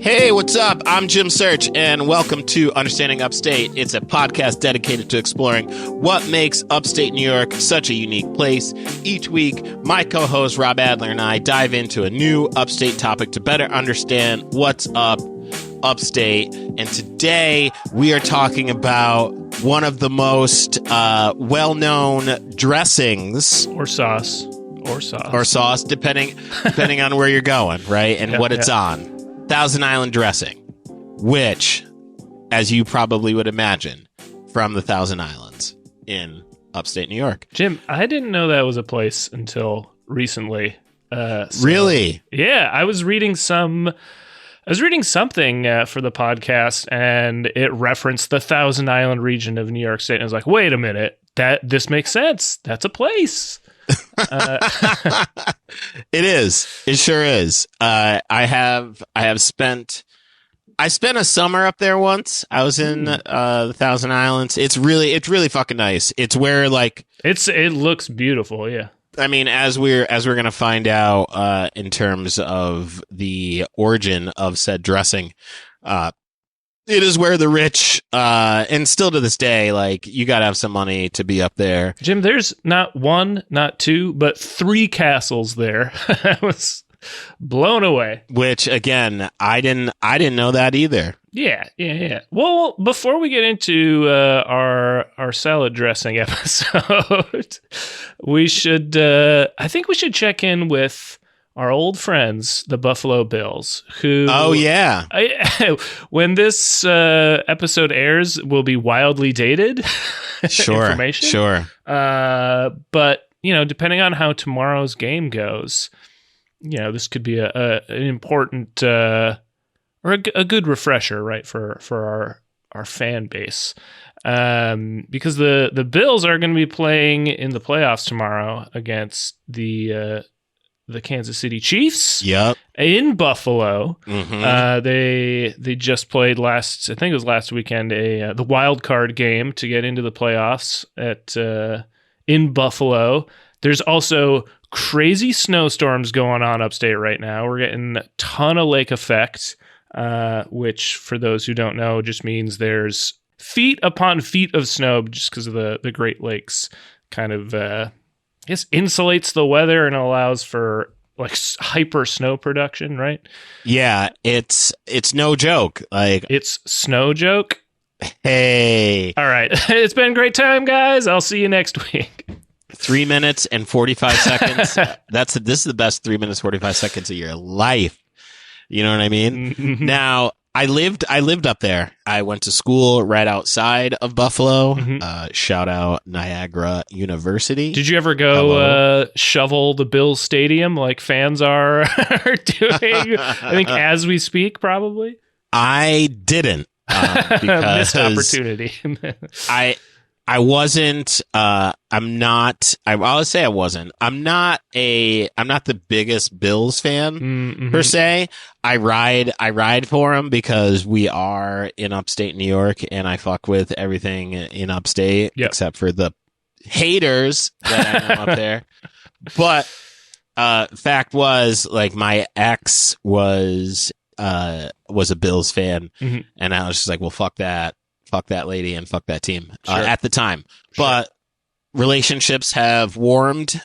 Hey, what's up? I'm Jim Search, and welcome to Understanding Upstate. It's a podcast dedicated to exploring what makes upstate New York such a unique place. Each week, my co-host Rob Adler and I dive into a new upstate topic to better understand what's up upstate. And today, we are talking about one of the most well-known dressings. Or sauce, depending on where you're going, right? And what it's on. Thousand Island dressing, which, as you probably would imagine, from the Thousand Islands in upstate New York. Jim, I didn't know that was a place until recently. Really? Yeah, I was reading something for the podcast, and it referenced the Thousand Island region of New York State. And I was like, wait a minute, this makes sense. That's a place. It is. It sure is. I spent a summer up there once. I was in the Thousand Islands. It's really fucking nice. It's where it looks beautiful. Yeah. I mean, as we're gonna find out in terms of the origin of said dressing, it is where the rich, and still to this day, you gotta have some money to be up there. Jim, there's not one, not two, but 3 castles there. I was blown away. Which, again, I didn't know that either. Yeah. Well, before we get into our salad dressing episode, I think we should check in with our old friends, the Buffalo Bills, who... Oh, yeah. When this episode airs, will be wildly dated information. Sure. But, depending on how tomorrow's game goes, this could be an important or a good refresher, right, for our fan base. Because the Bills are going to be playing in the playoffs tomorrow against the Kansas City Chiefs. Yep. In Buffalo. Mm-hmm. They just played last weekend, the wild card game to get into the playoffs in Buffalo. There's also crazy snowstorms going on upstate right now. We're getting a ton of lake effect, which for those who don't know just means there's feet upon feet of snow just because of the Great Lakes kind of insulates the weather and allows for hyper snow production, right? Yeah, it's no joke. It's snow joke. Hey. All right. It's been a great time, guys. I'll see you next week. 3 minutes and 45 seconds. This is the best 3 minutes 45 seconds of your life. You know what I mean? Mm-hmm. Now, I lived up there. I went to school right outside of Buffalo. Mm-hmm. Shout out Niagara University. Did you ever go shovel the Bills Stadium like fans are doing? I think as we speak, probably. I didn't because missed opportunity. I wasn't. I'm not. I'll say I wasn't. I'm not the biggest Bills fan per se. I ride for them because we are in upstate New York, and I fuck with everything in upstate except for the haters that I know up there. But fact was, my ex was a Bills fan, and I was just like, well, fuck that lady and fuck that team at the time. Sure. But relationships have warmed,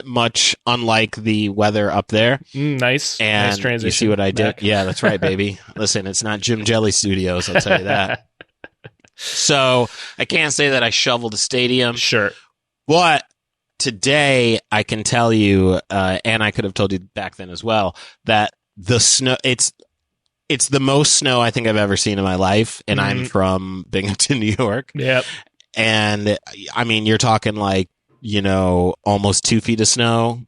much unlike the weather up there. Nice. And nice transition. You see what I did? Back. Yeah, that's right, baby. Listen, it's not Jim Jelly Studios, I'll tell you that. So I can't say that I shoveled a stadium. Sure. But today I can tell you, and I could have told you back then as well, that the snow, it's the most snow I think I've ever seen in my life, and I'm from Binghamton, New York. Yep. And I mean, you're talking almost 2 feet of snow,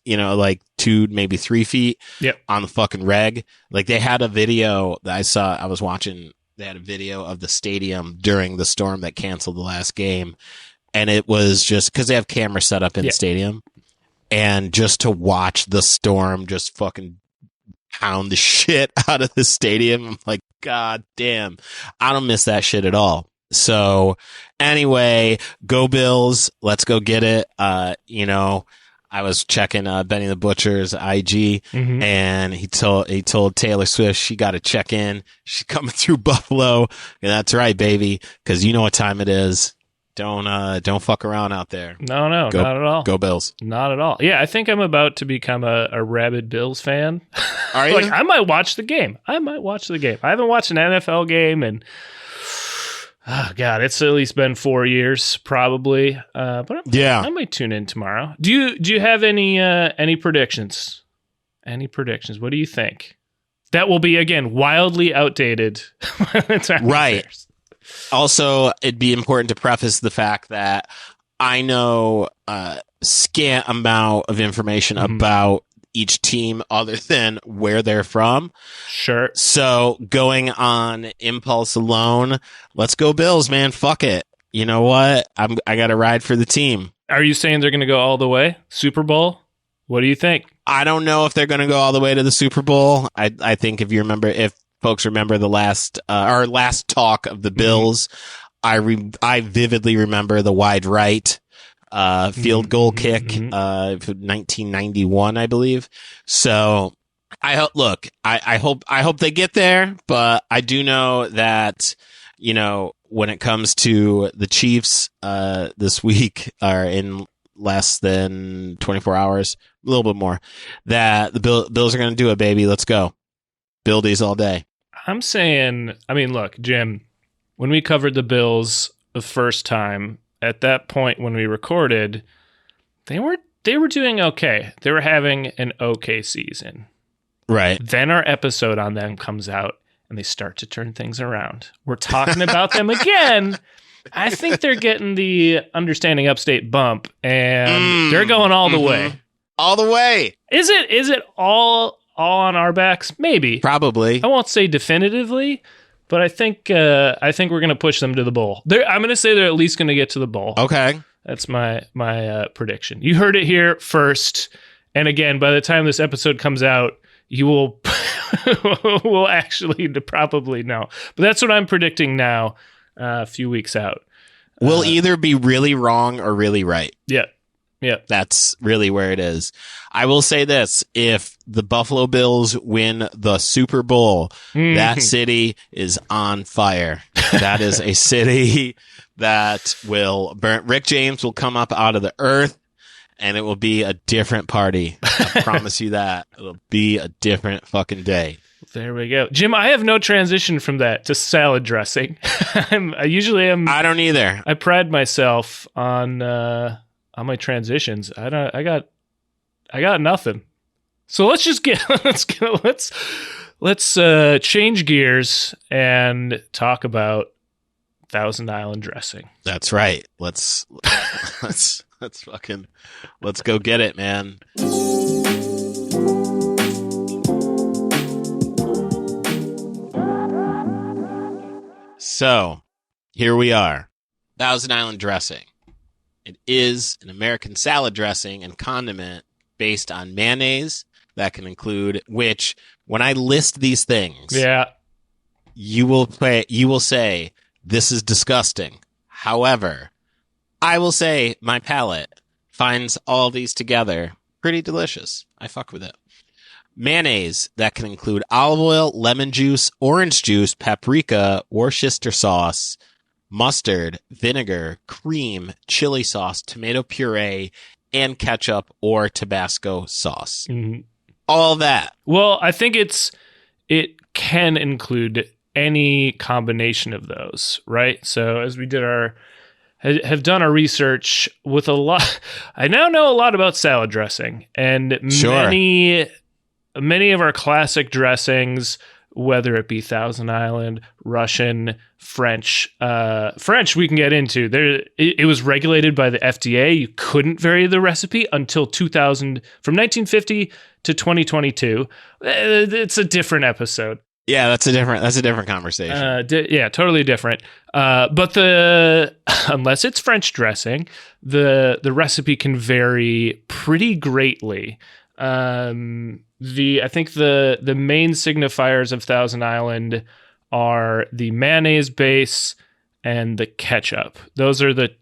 2, maybe 3 feet on the fucking reg. They had a video that I was watching. They had a video of the stadium during the storm that canceled the last game. And it was just because they have cameras set up in the stadium, and just to watch the storm just fucking pound the shit out of the stadium. I'm like, God damn, I don't miss that shit at all. So anyway, go Bills. Let's go get it. I was checking Benny the Butcher's IG, and he told Taylor Swift she got to check in. She's coming through Buffalo, and that's right, baby, because you know what time it is. Don't fuck around out there. No, not at all. Go Bills. Not at all. Yeah, I think I'm about to become a rabid Bills fan. Are you? Like, I might watch the game. I haven't watched an NFL game, and oh God, it's at least been 4 years, probably. But I might tune in tomorrow. Do you have any predictions? Any predictions? What do you think? That will be, again, wildly outdated. Right. Also, it'd be important to preface the fact that I know a scant amount of information about each team other than where they're from. Sure. So going on impulse alone, let's go Bills, man. Fuck it. You know what? I got to ride for the team. Are you saying they're going to go all the way? Super Bowl? What do you think? I don't know if they're going to go all the way to the Super Bowl. I think if folks remember the last our last talk of the Bills, I vividly remember the wide right field goal kick 1991, I believe. So I hope they get there, but I do know that, you know, when it comes to the Chiefs this week, or in less than 24 hours, a little bit more, that the Bills are going to do it, baby. Let's go. Bildies all day. I'm saying, I mean, look, Jim, when we covered the Bills the first time, at that point when we recorded, they were doing okay. They were having an okay season. Right. Then our episode on them comes out and they start to turn things around. We're talking about them again. I think they're getting the Understanding Upstate bump, and they're going all the way. All the way. Is it all on our backs? Maybe. Probably. I won't say definitively, but I think we're going to push them to the bowl. I'm going to say they're at least going to get to the bowl. Okay. That's my prediction. You heard it here first. And again, by the time this episode comes out, you will actually probably know. But that's what I'm predicting now, a few weeks out. We'll either be really wrong or really right. Yeah. Yeah. That's really where it is. I will say this. If the Buffalo Bills win the Super Bowl, that city is on fire. That is a city that will burn. Rick James will come up out of the earth, and it will be a different party. I promise you that. It'll be a different fucking day. There we go. Jim, I have no transition from that to salad dressing. I usually am. I don't either. I pride myself on my transitions. I got nothing. So let's change gears and talk about Thousand Island dressing. That's right. Let's go get it, man. So, here we are. Thousand Island dressing. It is an American salad dressing and condiment based on mayonnaise that can include, which, when I list these things, you will say, this is disgusting. However, I will say my palate finds all these together pretty delicious. I fuck with it. Mayonnaise that can include olive oil, lemon juice, orange juice, paprika, Worcester sauce, mustard, vinegar, cream, chili sauce, tomato puree, and ketchup or Tabasco sauce. Mm-hmm. All that. Well, I think it can include any combination of those, right? So as we have done our research with a lot, I now know a lot about salad dressing, and many of our classic dressings, whether it be Thousand Island, Russian, French we can get into. It was regulated by the FDA. You couldn't vary the recipe until 2000, from 1950 to 2022. It's a different episode. Yeah, that's a different conversation. Totally different. But unless it's French dressing, the recipe can vary pretty greatly. I think the main signifiers of Thousand Island are the mayonnaise base and the ketchup. Those are the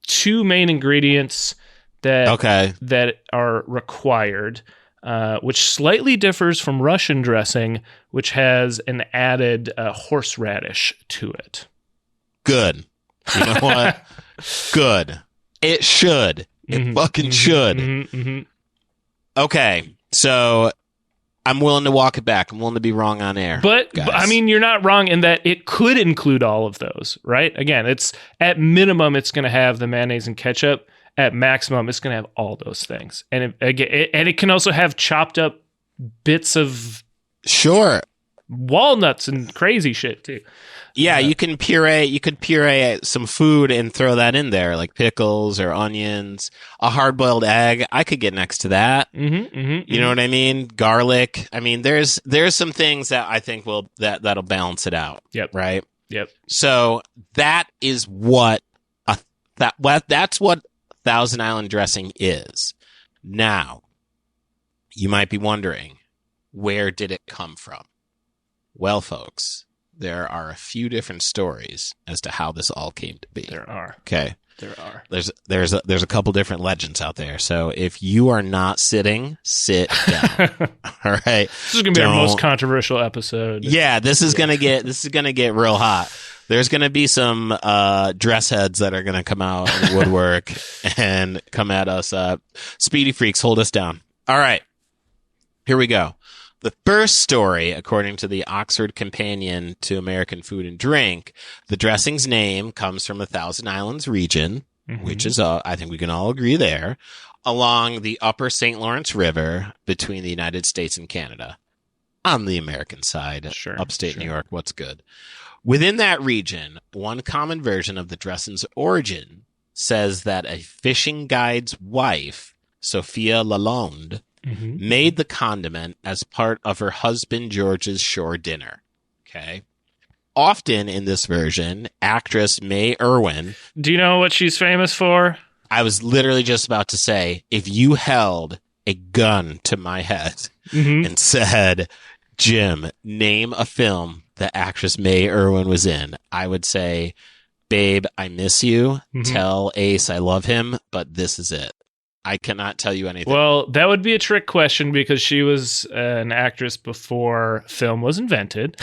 two main ingredients that are required, which slightly differs from Russian dressing, which has an added horseradish to it. Good. You know what? Good. It should. It fucking should. Okay, so I'm willing to walk it back. I'm willing to be wrong on air. But I mean, you're not wrong in that it could include all of those, right? Again, it's at minimum, it's going to have the mayonnaise and ketchup. At maximum, it's going to have all those things. And it can also have chopped up bits of walnuts and crazy shit too. Yeah, you could puree some food and throw that in there, like pickles or onions, a hard-boiled egg. I could get next to that. You know what I mean? Garlic. I mean, there's some things that I think that'll balance it out. Yep. Right. Yep. So that is what that's what Thousand Island dressing is. Now, you might be wondering, where did it come from? Well, folks, there are a few different stories as to how this all came to be. There are. Okay. There are. There's a couple different legends out there. So if you are not sitting, sit down. All right. This is gonna be our most controversial episode. Yeah, this is gonna get real hot. There's gonna be some dress heads that are gonna come out in the woodwork and come at us. Speedy freaks, hold us down. All right. Here we go. The first story, according to the Oxford Companion to American Food and Drink, the dressing's name comes from the Thousand Islands region, which is, I think we can all agree there, along the upper St. Lawrence River between the United States and Canada. On the American side, upstate New York, what's good? Within that region, one common version of the dressing's origin says that a fishing guide's wife, Sophia Lalonde, made the condiment as part of her husband George's shore dinner. Okay. Often in this version, actress May Irwin. Do you know what she's famous for? I was literally just about to say, if you held a gun to my head and said, Jim, name a film that actress May Irwin was in, I would say, babe, I miss you. Tell Ace I love him, but this is it. I cannot tell you anything. Well, that would be a trick question because she was an actress before film was invented.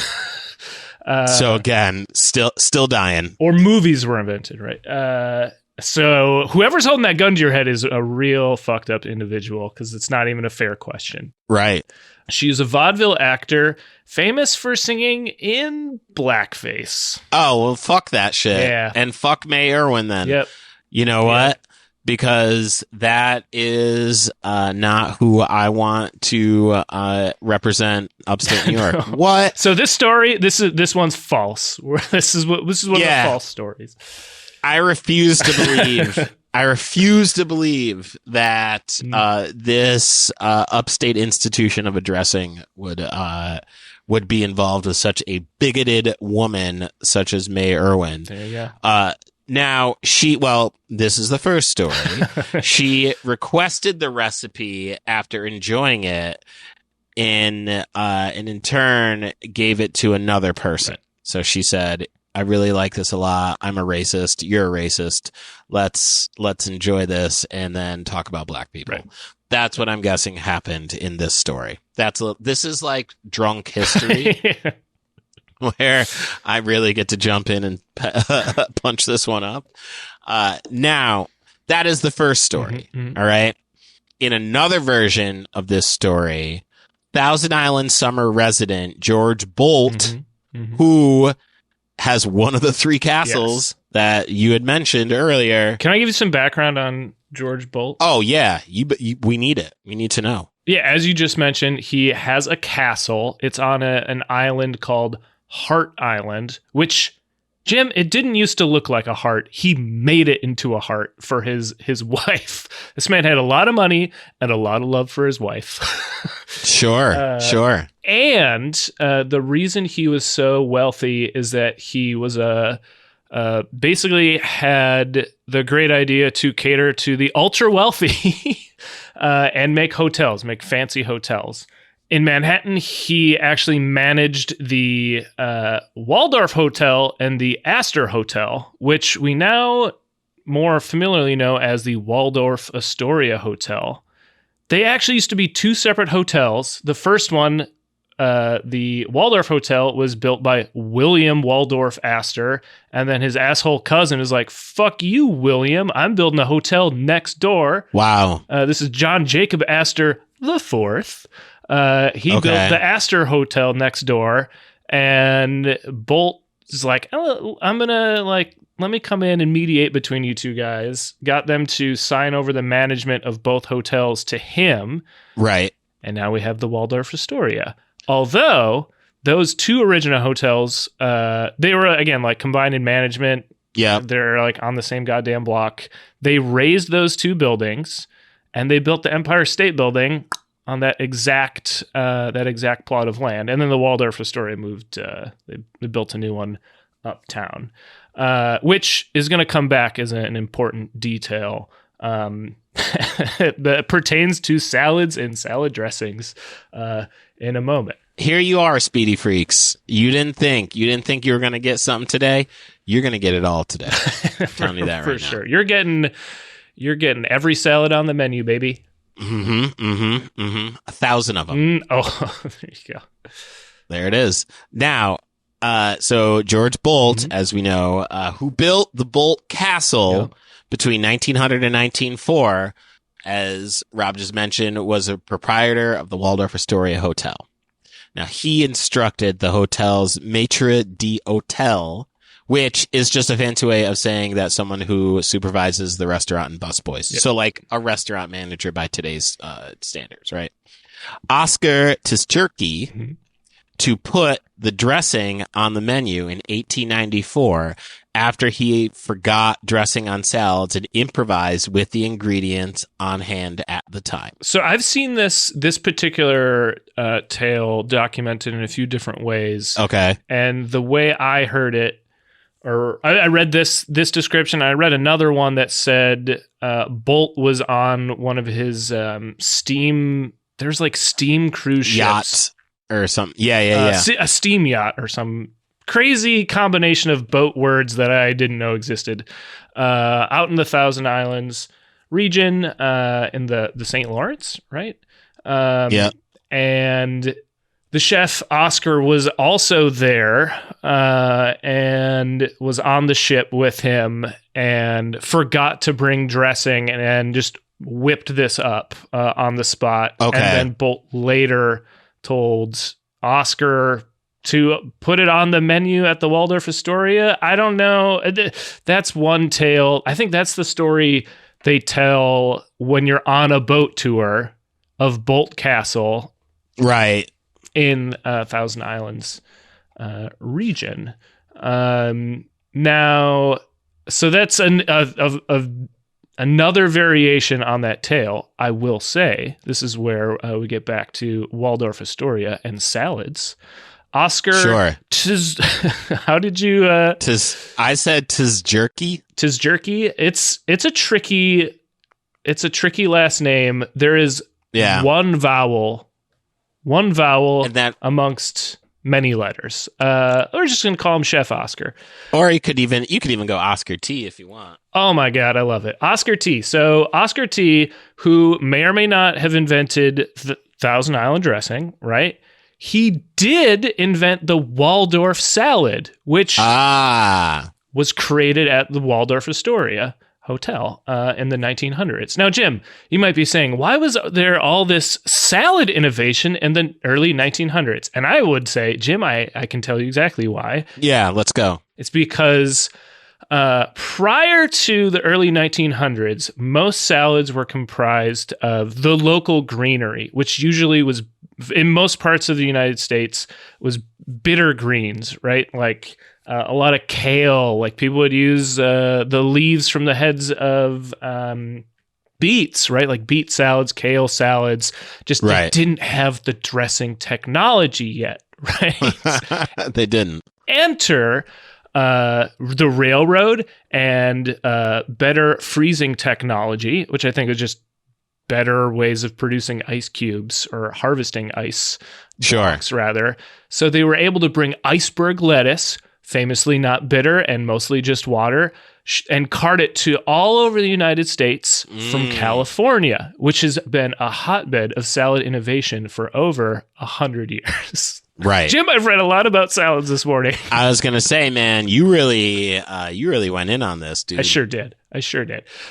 So again, still dying. Or movies were invented, right? So whoever's holding that gun to your head is a real fucked up individual because it's not even a fair question. Right. She's a vaudeville actor famous for singing in blackface. Oh, well, fuck that shit. Yeah. And fuck May Irwin then. Yep. You know what? Because that is not who I want to represent upstate New York. No. What? So this story, this one's false. This is one of the false stories. I refuse to believe. I refuse to believe that this upstate institution of a dressing would be involved with such a bigoted woman such as May Irwin. There you go. Now, this is the first story. She requested the recipe after enjoying it and in turn gave it to another person. Right. So she said, I really like this a lot. I'm a racist. You're a racist. Let's enjoy this and then talk about black people. Right. That's what I'm guessing happened in this story. This is like drunk history. Where I really get to jump in and punch this one up. Now, that is the first story, all right? In another version of this story, Thousand Island summer resident George Bolt, who has one of the three castles that you had mentioned earlier. Can I give you some background on George Bolt? Oh, yeah. We need it. We need to know. Yeah, as you just mentioned, he has a castle. It's on an island called Heart Island, which, Jim, it didn't used to look like a heart. He made it into a heart for his wife. This man had a lot of money and a lot of love for his wife. Sure. And the reason he was so wealthy is that he was basically had the great idea to cater to the ultra wealthy and make fancy hotels. In Manhattan, he actually managed the Waldorf Hotel and the Astor Hotel, which we now more familiarly known as the Waldorf Astoria Hotel. They actually used to be two separate hotels. The first one, the Waldorf Hotel, was built by William Waldorf Astor, and then his asshole cousin is like, fuck you, William, I'm building a hotel next door. Wow. This is John Jacob Astor the Fourth. He built the Astor Hotel next door, and Bolt is like, oh, I'm gonna let me come in and mediate between you two guys. Got them to sign over the management of both hotels to him. Right. And now we have the Waldorf Astoria. Although those two original hotels, they were, again, like combined in management. Yeah. They're like on the same goddamn block. They raised those two buildings and they built the Empire State Building on that exact plot of land. And then the Waldorf Astoria moved, they built a new one uptown. Which is going to come back as an important detail that pertains to salads and salad dressings in a moment. Here you are, Speedy Freaks. You didn't think you were going to get something today. You're going to get it all today. I'm telling you that right now. For sure. You're getting every salad on the menu, baby. 1,000 of them. Oh, there you go. There it is. Now, so George Bolt, as we know, who built the Bolt Castle between 1900 and 1904, as Rob just mentioned, was a proprietor of the Waldorf Astoria Hotel. Now, he instructed the hotel's maitre d'hotel, which is just a fancy way of saying that someone who supervises the restaurant and busboys. Yep. So like a restaurant manager by today's standards, right? Oscar Tizjerky, to put the dressing on the menu in 1894 after he forgot dressing on salads and improvised with the ingredients on hand at the time. So I've seen this particular tale documented in a few different ways. Okay. And the way I heard it, or I read this description, I read another one that said Bolt was on one of his steam cruise ships. Yacht or something. Yeah. A steam yacht or some crazy combination of boat words that I didn't know existed. Out in the Thousand Islands region, in the St. Lawrence, right? Yeah. And the chef Oscar was also there, and was on the ship with him and forgot to bring dressing and just whipped this up on the spot. Okay. And then Bolt later told Oscar to put it on the menu at the Waldorf Astoria. I don't know. That's one tale. I think that's the story they tell when you're on a boat tour of Bolt Castle. Right. In Thousand Islands region. Now, so that's another variation on that tale. I will say, this is where we get back to Waldorf Astoria and salads. Oscar, sure. How did you? I said Tizjerky. Tizjerky. It's a tricky last name. There is one vowel and that amongst many letters. We're just going to call him Chef Oscar. Or you could even go Oscar T if you want. Oh my God, I love it. Oscar T. So Oscar T, who may or may not have invented the Thousand Island dressing, right? He did invent the Waldorf salad, which was created at the Waldorf Astoria Hotel in the 1900s. Now, Jim, you might be saying, why was there all this salad innovation in the early 1900s? And I would say, Jim, I can tell you exactly why. Yeah, let's go. It's because prior to the early 1900s, most salads were comprised of the local greenery, which usually was, in most parts of the United States, was bitter greens, right? Like a lot of kale. Like people would use the leaves from the heads of beets, right? Like beet salads, kale salads. Just They didn't have the dressing technology yet, right? They didn't. Enter the railroad and better freezing technology, which I think is just better ways of producing ice cubes or harvesting ice blocks, rather. So they were able to bring iceberg lettuce, famously not bitter and mostly just water, and cart it to all over the United States from California, which has been a hotbed of salad innovation for over 100 years. Right. Jim, I've read a lot about salads this morning. I was going to say, man, you really went in on this, dude. I sure did.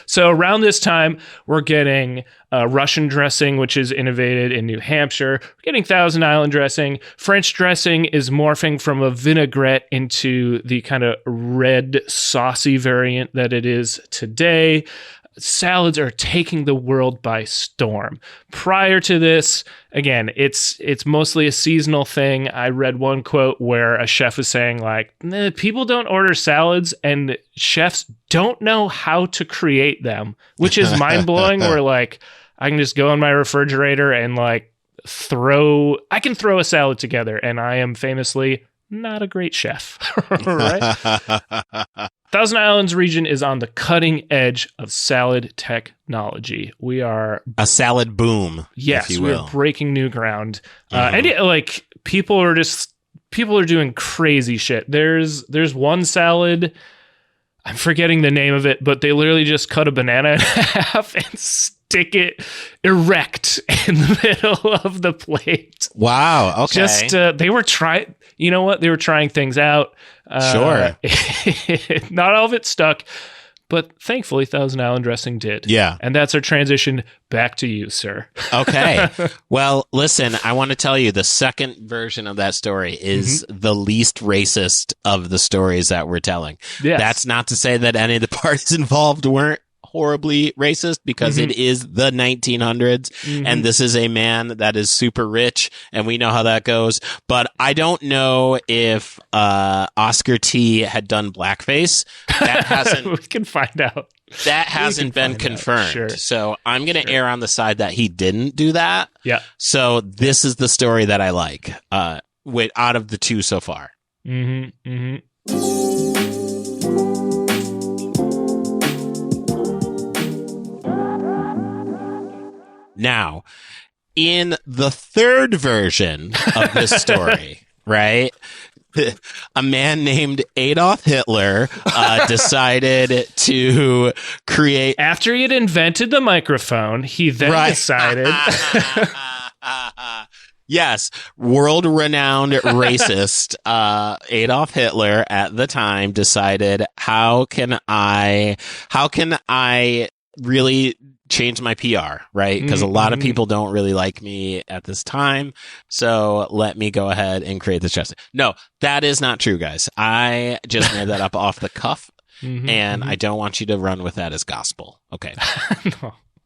So around this time, we're getting Russian dressing, which is innovated in New Hampshire. We're getting Thousand Island dressing. French dressing is morphing from a vinaigrette into the kind of red, saucy variant that it is today. Salads are taking the world by storm. Prior to this, again, it's mostly a seasonal thing. I read one quote where a chef was saying, like, people don't order salads and chefs don't know how to create them, which is mind-blowing. Where, like, I can just go in my refrigerator and, like, I can throw a salad together, and I am famously not a great chef, right? Thousand Islands region is on the cutting edge of salad technology. We are a salad boom. Yes, if you will. We're breaking new ground. And people are doing crazy shit. There's one salad, I'm forgetting the name of it, but they literally just cut a banana in half and stick it erect in the middle of the plate. Wow. Okay. Just they were trying. You know what? They were trying things out. Sure. Not all of it stuck, but thankfully Thousand Island dressing did. Yeah. And that's our transition back to you, sir. Okay. Well, listen, I want to tell you the second version of that story is the least racist of the stories that we're telling. Yes. That's not to say that any of the parties involved weren't horribly racist, because it is the 1900s and this is a man that is super rich and we know how that goes. But I don't know if Oscar T had done blackface. That hasn't We can find out. That hasn't been confirmed. Sure. So I'm going to err on the side that he didn't do that. Yeah. So this is the story that I like out of the two so far. Now, in the third version of this story, right, a man named Adolf Hitler decided to create... After he had invented the microphone, he then decided... Yes, world-renowned racist Adolf Hitler at the time decided, how can I really change my PR, right? Because a lot of people don't really like me at this time. So let me go ahead and create this dressing. No, that is not true, guys. I just made that up off the cuff, and I don't want you to run with that as gospel. Okay.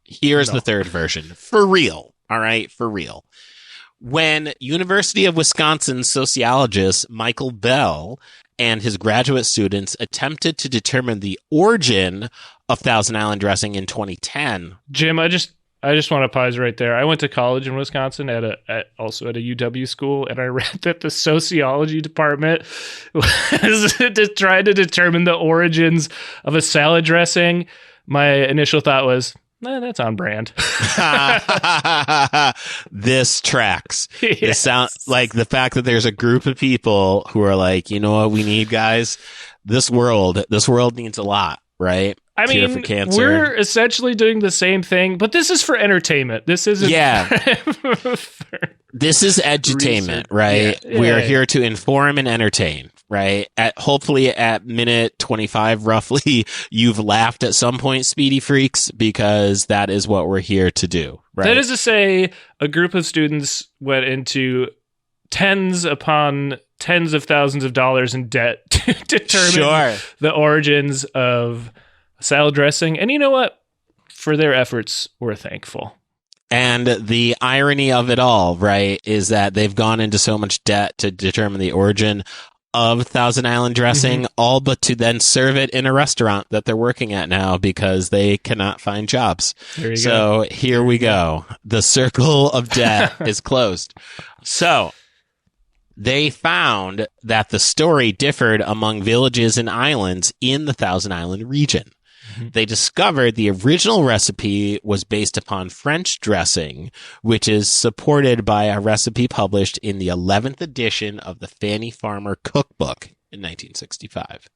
Here's the third version. For real. All right? For real. When University of Wisconsin sociologist Michael Bell and his graduate students attempted to determine the origin of Thousand Island dressing in 2010. Jim, I just want to pause right there. I went to college in Wisconsin also at a UW school, and I read that the sociology department was trying to determine the origins of a salad dressing. My initial thought was, that's on brand. This tracks. Yes. It sounds like the fact that there's a group of people who are like, you know what we need, guys? This world needs a lot, right? I Cure mean, for cancer. we're essentially doing the same thing, but this is for entertainment. This isn't. Yeah. This is edutainment, right? Yeah. We are here to inform and entertain, right? Hopefully at minute 25, roughly, you've laughed at some point, Speedy Freaks, because that is what we're here to do, right? That is to say, a group of students went into tens upon tens of thousands of dollars in debt to determine the origins of salad dressing. And you know what? For their efforts, we're thankful. And the irony of it all, right, is that they've gone into so much debt to determine the origin of Thousand Island dressing, all but to then serve it in a restaurant that they're working at now because they cannot find jobs. So here we go. The circle of debt is closed. So they found that the story differed among villages and islands in the Thousand Island region. They discovered the original recipe was based upon French dressing, which is supported by a recipe published in the 11th edition of the Fanny Farmer Cookbook in 1965.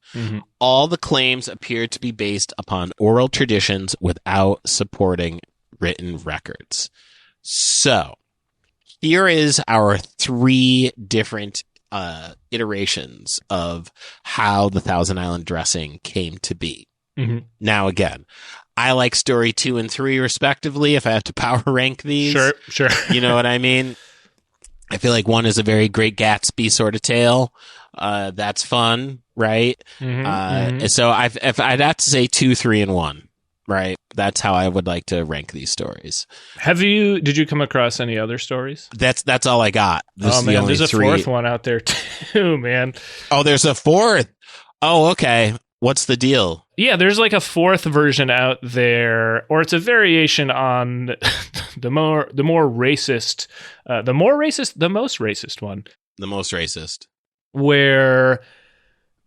All the claims appeared to be based upon oral traditions without supporting written records. So here is our 3 different iterations of how the Thousand Island dressing came to be. Now, again, I like story 2 and 3 respectively if I have to power rank these. Sure. You know what I mean? I feel like 1 is a very Great Gatsby sort of tale. That's fun, right? So if I'd have to say 2, 3, and 1. Right. That's how I would like to rank these stories. Did you come across any other stories? That's all I got. There's a 4th one out there too, man. Oh, there's a 4th. Oh, okay. What's the deal? Yeah, there's like a 4th version out there, or it's a variation on the most racist one. The most racist. Where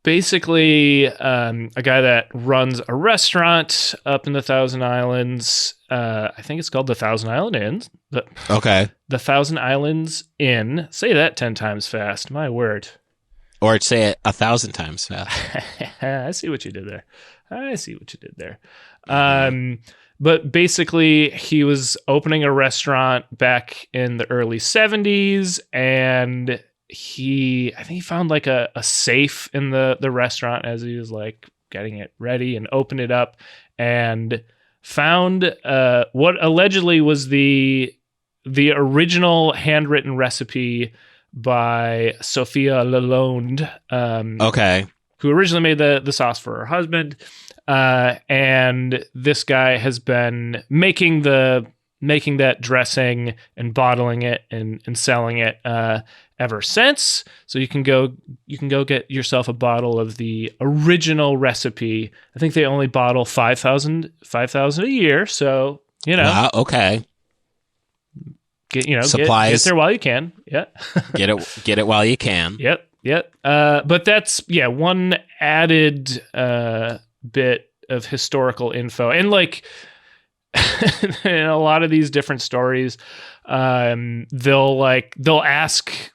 basically, a guy that runs a restaurant up in the Thousand Islands, I think it's called the Thousand Island Inn. The Thousand Islands Inn. Say that 10 times fast. My word. Or say it 1,000 times fast. I see what you did there. But basically, he was opening a restaurant back in the early 70s, and I think he found like a safe in the restaurant as he was like getting it ready and opened it up, and found what allegedly was the original handwritten recipe by Sophia Lalonde, who originally made the sauce for her husband, and this guy has been making that dressing and bottling it and selling it ever since. So you can go get yourself a bottle of the original recipe. I think they only bottle 5,000 a year. So, Wow, okay. Supplies. Get there while you can. Yeah. Get it while you can. Yep. But that's, one added bit of historical info. And like, in a lot of these different stories, they'll ask,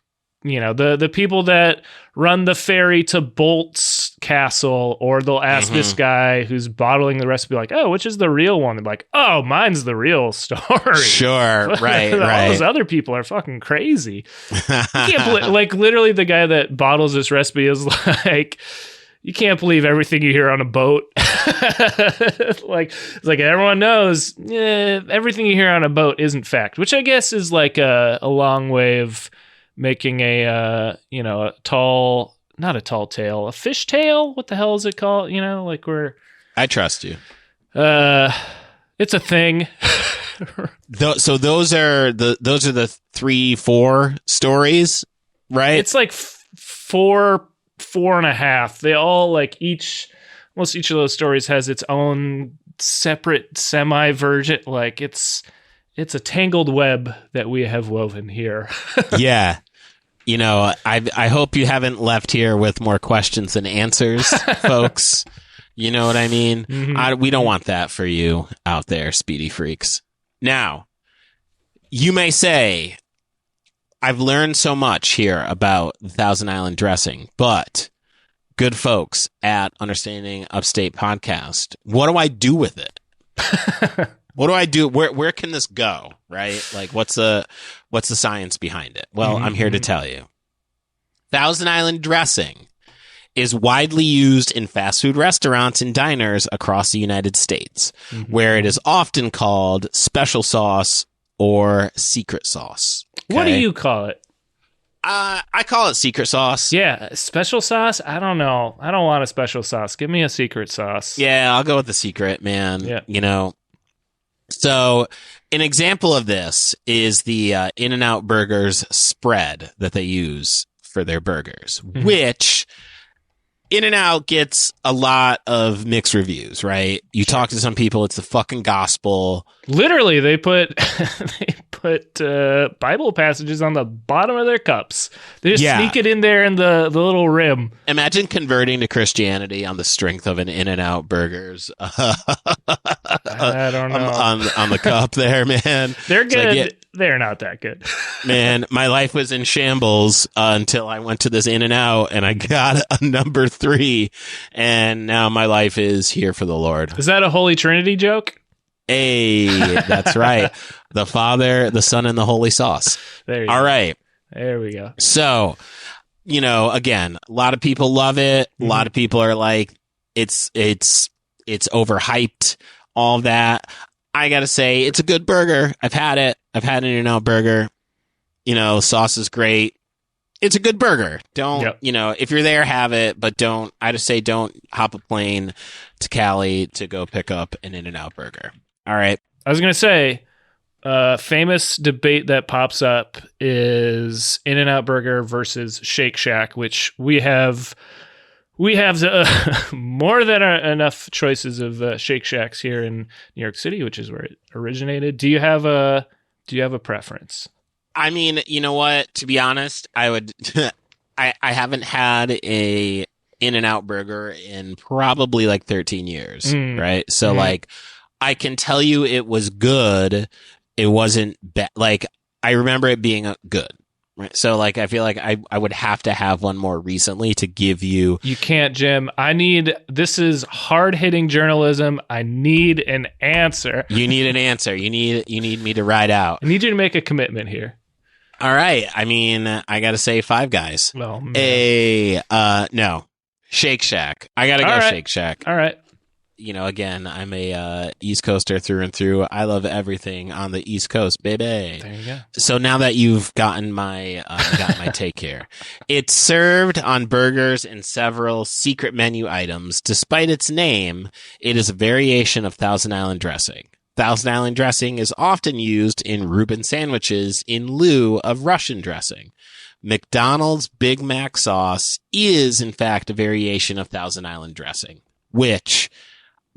the people that run the ferry to Bolt's castle, or they'll ask this guy who's bottling the recipe, like, oh, which is the real one? They're like, oh, mine's the real story. Sure, right. All those other people are fucking crazy. You can't believe, like, literally the guy that bottles this recipe is like, you can't believe everything you hear on a boat. It's like everyone knows, everything you hear on a boat isn't fact, which I guess is like a long way of making a not a tall tale, a fish tale. What the hell is it called? I trust you. It's a thing. So those are the 3-4 stories, right? It's like 4.5. They all almost each of those stories has its own separate semi version. Like it's a tangled web that we have woven here. Yeah. I hope you haven't left here with more questions than answers, folks. You know what I mean? We don't want that for you out there, speedy freaks. Now, you may say, I've learned so much here about the Thousand Island dressing, but good folks at Understanding Upstate Podcast, what do I do with it? What do I do? Where can this go? Right? Like, what's the science behind it? Well, I'm here to tell you. Thousand Island dressing is widely used in fast food restaurants and diners across the United States, where it is often called special sauce or secret sauce. Okay? What do you call it? I call it secret sauce. Yeah, special sauce? I don't know. I don't want a special sauce. Give me a secret sauce. Yeah, I'll go with the secret, man. Yeah. So an example of this is the In-N-Out Burgers spread that they use for their burgers, which In-N-Out gets a lot of mixed reviews, right? You talk to some people, it's the fucking gospel. Literally, they put Bible passages on the bottom of their cups. They just sneak it in there in the little rim. Imagine converting to Christianity on the strength of an In-N-Out Burgers. I don't know. On the cup there, man. They're good. they're not that good. Man, my life was in shambles until I went to this In-N-Out and I got a number 3, and now my life is here for the Lord. Is that a Holy Trinity joke? Hey, that's right. The Father, the Son, and the Holy Sauce. There you All go. right. There we go. So, again, a lot of people love it. A lot of people are like, it's overhyped, all that. I gotta say, it's a good burger. I've had it. I've had an In-N-Out burger. Sauce is great. It's a good burger. Don't, if you're there, have it, but I just say don't hop a plane to Cali to go pick up an In-N-Out burger. All right. I was going to say, famous debate that pops up is In-N-Out Burger versus Shake Shack, which we have more than enough choices of Shake Shacks here in New York City, which is where it originated. Do you have a preference? I mean, you know what? To be honest, I would. I haven't had a In-N-Out burger in probably like 13 years, right? So like, I can tell you it was good. It wasn't bad. Like, I remember it being good. Right. So like, I feel like I would have to have one more recently to give you. You can't, Jim. This is hard hitting journalism. I need an answer. You need an answer. You need me to ride out. I need you to make a commitment here. All right. I mean, I got to say Five Guys. Well, no. Shake Shack. I got to go Shake Shack. All right. Again, I'm a East Coaster through and through. I love everything on the East Coast, baby. There you go. So now that you've gotten my take here, it's served on burgers and several secret menu items. Despite its name, it is a variation of Thousand Island dressing. Thousand Island dressing is often used in Reuben sandwiches in lieu of Russian dressing. McDonald's Big Mac sauce is, in fact, a variation of Thousand Island dressing, which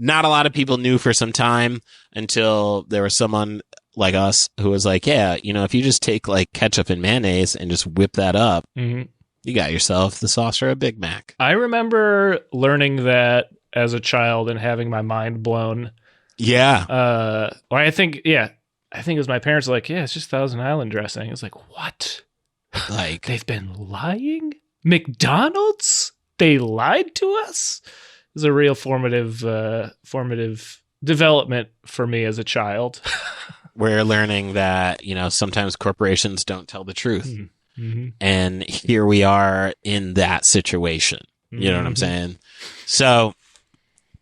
not a lot of people knew for some time until there was someone like us who was like, yeah, if you just take like ketchup and mayonnaise and just whip that up, you got yourself the sauce for a Big Mac. I remember learning that as a child and having my mind blown. Yeah. I think it was my parents were like, yeah, it's just Thousand Island dressing. It's like, what? Like, they've been lying? McDonald's? They lied to us? It was a real formative development for me as a child. We're learning that, sometimes corporations don't tell the truth. Mm-hmm. And here we are in that situation. You know what I'm saying? So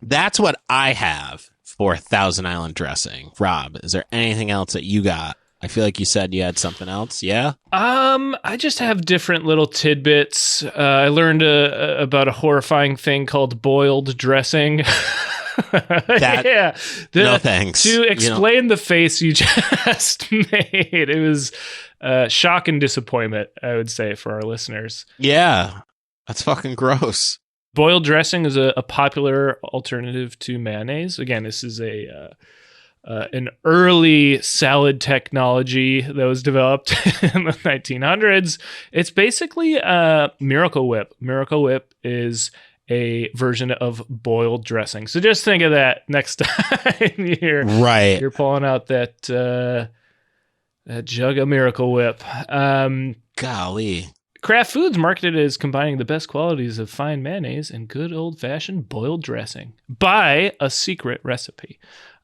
that's what I have for Thousand Island dressing. Rob, is there anything else that you got? I feel like you said you had something else. Yeah. I just have different little tidbits. I learned about a horrifying thing called boiled dressing. No thanks. To explain the face you just made, it was shock and disappointment, I would say, for our listeners. Yeah, that's fucking gross. Boiled dressing is a popular alternative to mayonnaise. Again, this is an early salad technology that was developed in the 1900s. It's basically Miracle Whip. Miracle Whip is a version of boiled dressing. So just think of that next time you're pulling out that jug of Miracle Whip. Golly. Kraft Foods marketed it as combining the best qualities of fine mayonnaise and good old-fashioned boiled dressing by a secret recipe.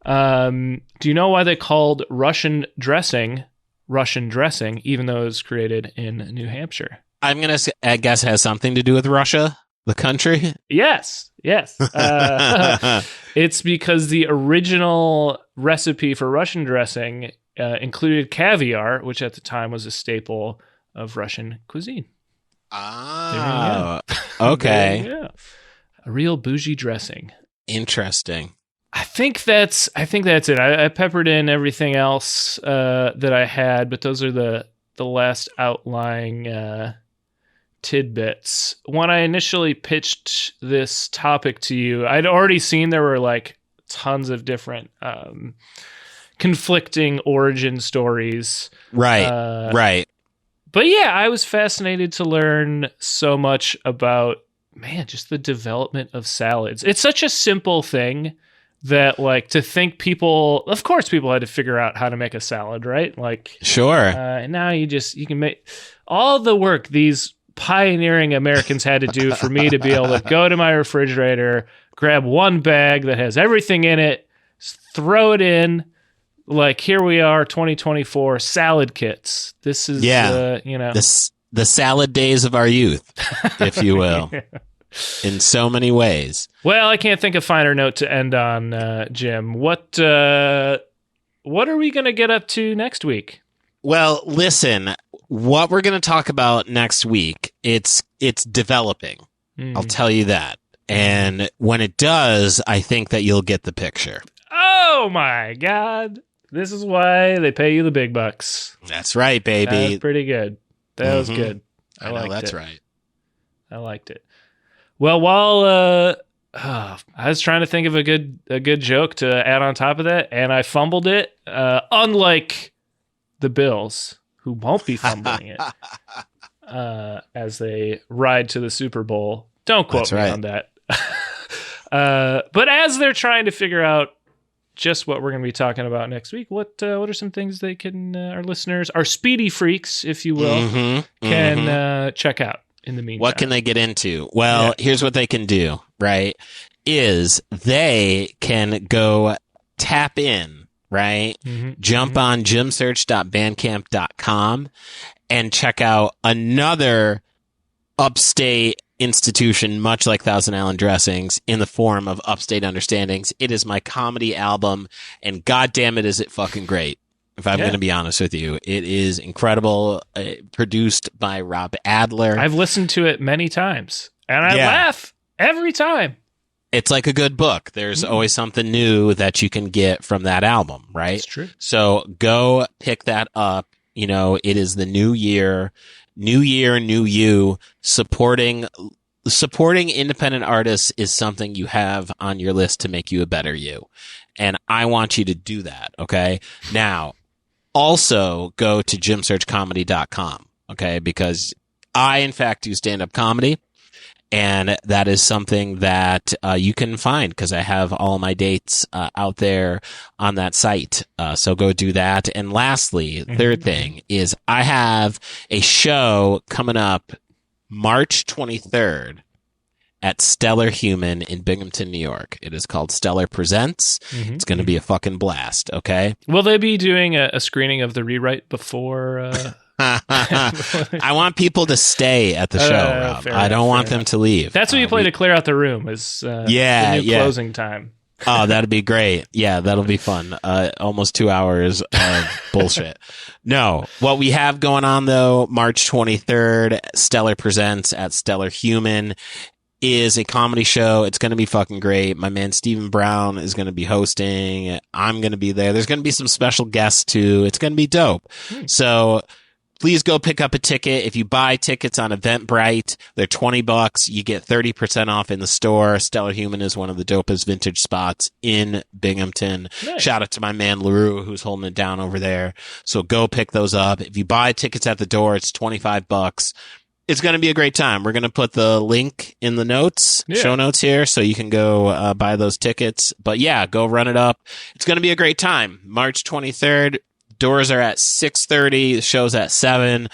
Do you know why they called Russian dressing, even though it was created in New Hampshire? I'm going to guess it has something to do with Russia, the country? Yes. It's because the original recipe for Russian dressing included caviar, which at the time was a staple of Russian cuisine. Ah, okay. A real bougie dressing. Interesting. I think that's it. I peppered in everything else that I had, but those are the last outlying tidbits. When I initially pitched this topic to you, I'd already seen there were like tons of different conflicting origin stories. Right. But yeah, I was fascinated to learn so much about, just the development of salads. It's such a simple thing, that like to think people, of course people had to figure out how to make a salad, right? Like, sure. And now you can make all the work these pioneering Americans had to do for me to be able to go to my refrigerator, grab one bag that has everything in it, throw it in. Like, here we are, 2024, salad kits. This is, the salad days of our youth, if you will, in so many ways. Well, I can't think of a finer note to end on, Jim. What are we going to get up to next week? Well, listen, what we're going to talk about next week, it's developing. I'll tell you that. And when it does, I think that you'll get the picture. Oh, my God. This is why they pay you the big bucks. That's right, baby. That was pretty good. That was good. I know, that's right. I liked it. Well, while I was trying to think of a good joke to add on top of that, and I fumbled it. Unlike the Bills, who won't be fumbling it as they ride to the Super Bowl. Don't quote me on that. But as they're trying to figure out just what we're going to be talking about next week, what are some things they can, our listeners, our speedy freaks, if you will, can check out in the meantime? What can they get into? Well, here's what they can do, right, is they can go tap in, right, jump on gymsearch.bandcamp.com and check out another Upstate institution, much like Thousand Island Dressings, in the form of Upstate Understandings. It is my comedy album, and goddamn it, is it fucking great. If I'm going to be honest with you, it is incredible. Produced by Rob Adler. I've listened to it many times, and I laugh every time. It's like a good book. There's always something new that you can get from that album, right? That's true. So go pick that up. You know, it is the new year, new you. Supporting independent artists is something you have on your list to make you a better you. And I want you to do that. Okay. Now, also go to gymsearchcomedy.com. Okay. Because I, in fact, do stand-up comedy. And that is something that you can find because I have all my dates out there on that site. So go do that. And lastly, third thing is I have a show coming up March 23rd at Stellar Human in Binghamton, New York. It is called Stellar Presents. It's going to be a fucking blast. Okay. Will they be doing a screening of the rewrite before? I want people to stay at the show, Rob. I don't want them to leave. That's what you play to clear out the room is the new closing time. Oh, that'd be great. Yeah, that'll be fun. Almost 2 hours of bullshit. No, what we have going on though, March 23rd, Stellar Presents at Stellar Human is a comedy show. It's going to be fucking great. My man Stephen Brown is going to be hosting. I'm going to be there. There's going to be some special guests too. It's going to be dope. So please go pick up a ticket. If you buy tickets on Eventbrite, they're $20. You get 30% off in the store. Stellar Human is one of the dopest vintage spots in Binghamton. Nice. Shout out to my man LaRue, who's holding it down over there. So go pick those up. If you buy tickets at the door, it's $25. It's going to be a great time. We're going to put the link in the notes, show notes here, so you can go buy those tickets. But yeah, go run it up. It's going to be a great time. March 23rd. Doors are at 6:30. The show's at 7.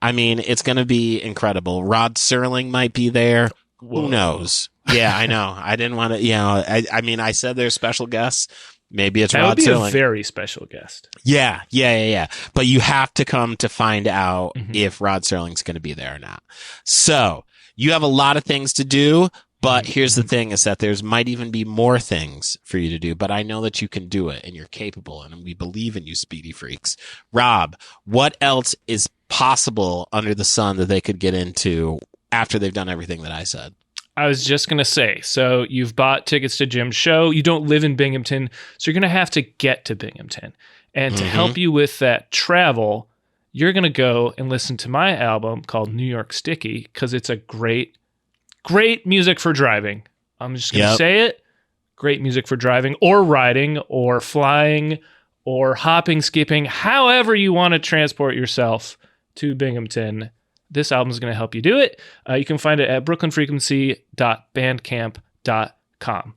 I mean, it's going to be incredible. Rod Serling might be there. Whoa. Who knows? Yeah, I know. I didn't want to, I mean, I said there's special guests. Maybe it's Rod Serling. That would be a very special guest. Yeah. But you have to come to find out if Rod Serling's going to be there or not. So you have a lot of things to do. But here's the thing is that there's might even be more things for you to do, but I know that you can do it and you're capable and we believe in you, speedy freaks. Rob, what else is possible under the sun that they could get into after they've done everything that I said? I was just going to say, so you've bought tickets to Jim's show. You don't live in Binghamton, so you're going to have to get to Binghamton. And to help you with that travel, you're going to go and listen to my album called New York Sticky because it's a great music for driving. I'm just going to say it. Great music for driving or riding or flying or hopping, skipping, however you want to transport yourself to Binghamton. This album is going to help you do it. You can find it at brooklynfrequency.bandcamp.com.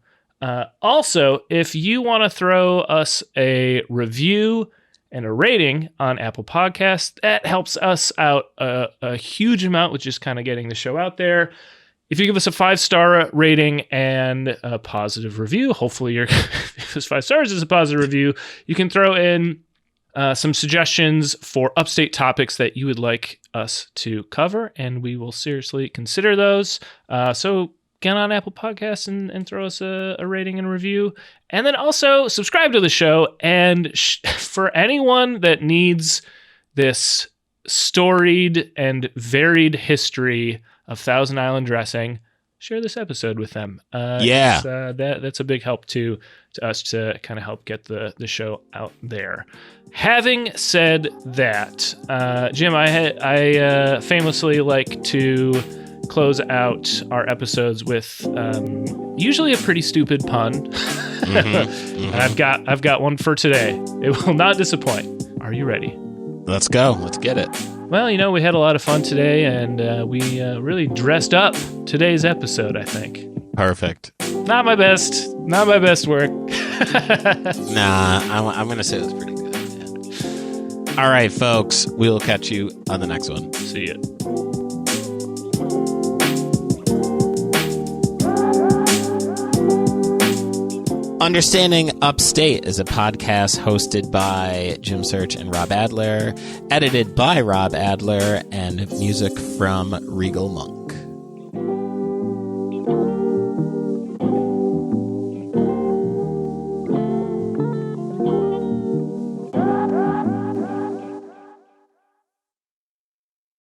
Also, if you want to throw us a review and a rating on Apple Podcasts, that helps us out a huge amount with just kind of getting the show out there. If you give us a 5-star rating and a positive review, hopefully if it's 5 stars is a positive review, you can throw in some suggestions for Upstate topics that you would like us to cover, and we will seriously consider those. So get on Apple Podcasts and throw us a rating and a review. And then also subscribe to the show. And for anyone that needs this storied and varied history of Thousand Island dressing, share this episode with them. That's a big help to us to kind of help get the show out there. Having said that, Jim, I famously like to close out our episodes with usually a pretty stupid pun. I've got one for today. It will not disappoint. Are you ready? Let's go. Let's get it. Well, we had a lot of fun today, and we really dressed up today's episode, I think. Perfect. Not my best work. Nah, I'm going to say it was pretty good. Yeah. All right, folks. We'll catch you on the next one. See ya. Understanding Upstate is a podcast hosted by Jim Search and Rob Adler, edited by Rob Adler, and music from Regal Monk.